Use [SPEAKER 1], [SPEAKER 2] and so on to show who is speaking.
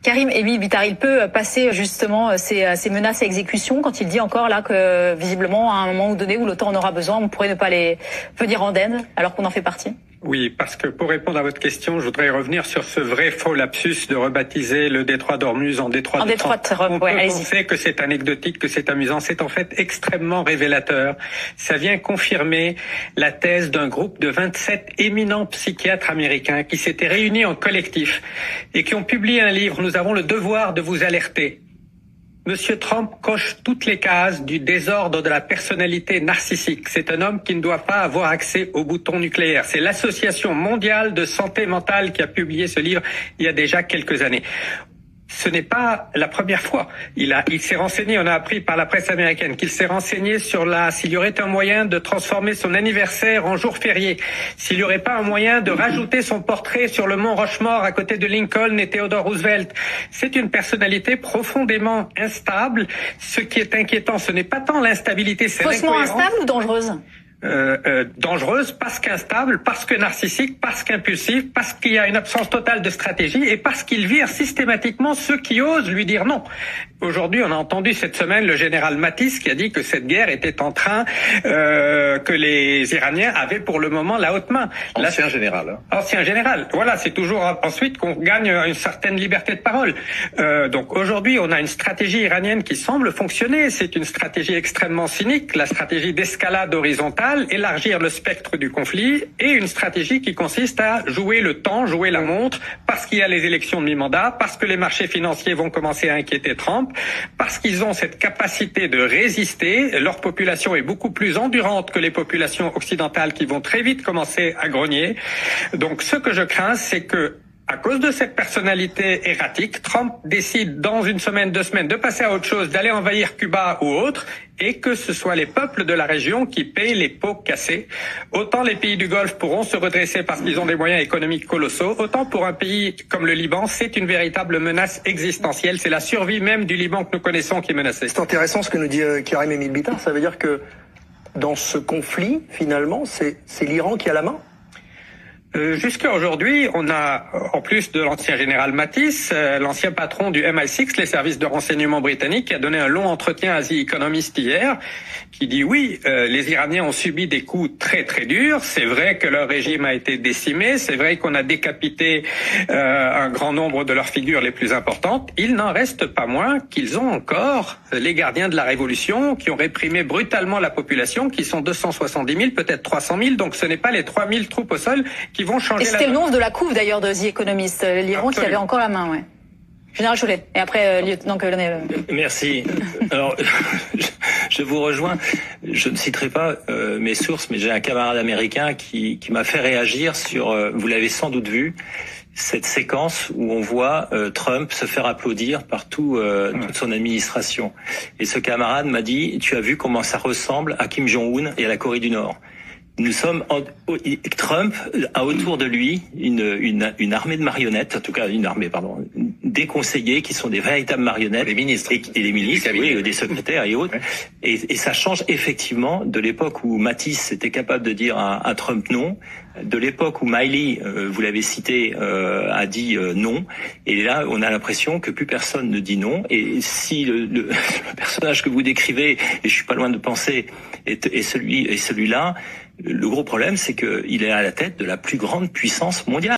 [SPEAKER 1] Karim Émile Bitar, il peut passer justement ces menaces à exécution quand il dit encore là que visiblement à un moment donné où l'OTAN en aura besoin, on pourrait ne pas les venir en aide alors qu'on en fait partie?
[SPEAKER 2] Oui, parce que pour répondre à votre question, je voudrais revenir sur ce vrai faux lapsus de rebaptiser le détroit d'Ormuz en détroit de Trump. On peut penser que c'est anecdotique, que c'est amusant. C'est en fait extrêmement révélateur. Ça vient confirmer la thèse d'un groupe de 27 éminents psychiatres américains qui s'étaient réunis en collectif et qui ont publié un livre. Nous avons le devoir de vous alerter. Monsieur Trump coche toutes les cases du désordre de la personnalité narcissique. C'est un homme qui ne doit pas avoir accès au bouton nucléaire. C'est l'Association mondiale de santé mentale qui a publié ce livre il y a déjà quelques années. Ce n'est pas la première fois. Il s'est renseigné, on a appris par la presse américaine qu'il s'est renseigné sur s'il y aurait un moyen de transformer son anniversaire en jour férié. S'il n'y aurait pas un moyen de rajouter son portrait sur le mont Rushmore à côté de Lincoln et Theodore Roosevelt. C'est une personnalité profondément instable. Ce qui est inquiétant, ce n'est pas tant l'instabilité, c'est l'incohérence.
[SPEAKER 1] Faussement instable ou dangereuse?
[SPEAKER 2] Dangereuse parce qu'instable, parce que narcissique, parce qu'impulsif, parce qu'il y a une absence totale de stratégie et parce qu'il vire systématiquement ceux qui osent lui dire non. Aujourd'hui, on a entendu cette semaine le général Mattis qui a dit que cette guerre était en train, que les Iraniens avaient pour le moment la haute main.
[SPEAKER 3] Ancien général.
[SPEAKER 2] Ancien général. Voilà, c'est toujours ensuite qu'on gagne une certaine liberté de parole. Donc aujourd'hui, on a une stratégie iranienne qui semble fonctionner. C'est une stratégie extrêmement cynique, la stratégie d'escalade horizontale, élargir le spectre du conflit, et une stratégie qui consiste à jouer le temps, jouer la montre, parce qu'il y a les élections de mi-mandat, parce que les marchés financiers vont commencer à inquiéter Trump, parce qu'ils ont cette capacité de résister. Leur population est beaucoup plus endurante que les populations occidentales qui vont très vite commencer à grogner. Donc ce que je crains, c'est que à cause de cette personnalité erratique, Trump décide dans une semaine, 2 semaines de passer à autre chose, d'aller envahir Cuba ou autre, et que ce soit les peuples de la région qui payent les pots cassés. Autant les pays du Golfe pourront se redresser parce qu'ils ont des moyens économiques colossaux, autant pour un pays comme le Liban, c'est une véritable menace existentielle. C'est la survie même du Liban que nous connaissons qui est menacée.
[SPEAKER 4] C'est intéressant ce que nous dit Karim Émile Bitar. Ça veut dire que dans ce conflit, finalement, c'est l'Iran qui a la main?
[SPEAKER 2] Jusqu'à aujourd'hui, on a, en plus de l'ancien général Mattis, l'ancien patron du MI6, les services de renseignement britanniques, qui a donné un long entretien à The Economist hier, qui dit oui, les Iraniens ont subi des coups très très durs, c'est vrai que leur régime a été décimé, c'est vrai qu'on a décapité un grand nombre de leurs figures les plus importantes, il n'en reste pas moins qu'ils ont encore les gardiens de la révolution, qui ont réprimé brutalement la population, qui sont 270 000, peut-être 300 000, donc ce n'est pas les 3 000 troupes au sol qui vont changer.
[SPEAKER 1] Et c'était le nom de la couve d'ailleurs de The Economist, l'Iran. Absolument. Qui avait encore la main, ouais. Général Chollet. Et après, lieutenant-colonel.
[SPEAKER 5] Merci. Alors, je vous rejoins. Je ne citerai pas mes sources, mais j'ai un camarade américain qui m'a fait réagir sur, vous l'avez sans doute vu, cette séquence où on voit Trump se faire applaudir par toute son administration. Et ce camarade m'a dit, tu as vu comment ça ressemble à Kim Jong-un et à la Corée du Nord. Nous sommes Trump a autour de lui une armée de marionnettes, en tout cas des conseillers qui sont des véritables marionnettes,
[SPEAKER 3] les ministres
[SPEAKER 5] et les ministres, oui, des secrétaires et autres. Ouais. Et ça change effectivement de l'époque où Mattis était capable de dire à Trump non, de l'époque où Miley, vous l'avez cité, a dit non. Et là, on a l'impression que plus personne ne dit non. Et si le personnage que vous décrivez, et je suis pas loin de penser, est celui-là. Le gros problème, c'est qu'il est à la tête de la plus grande puissance mondiale.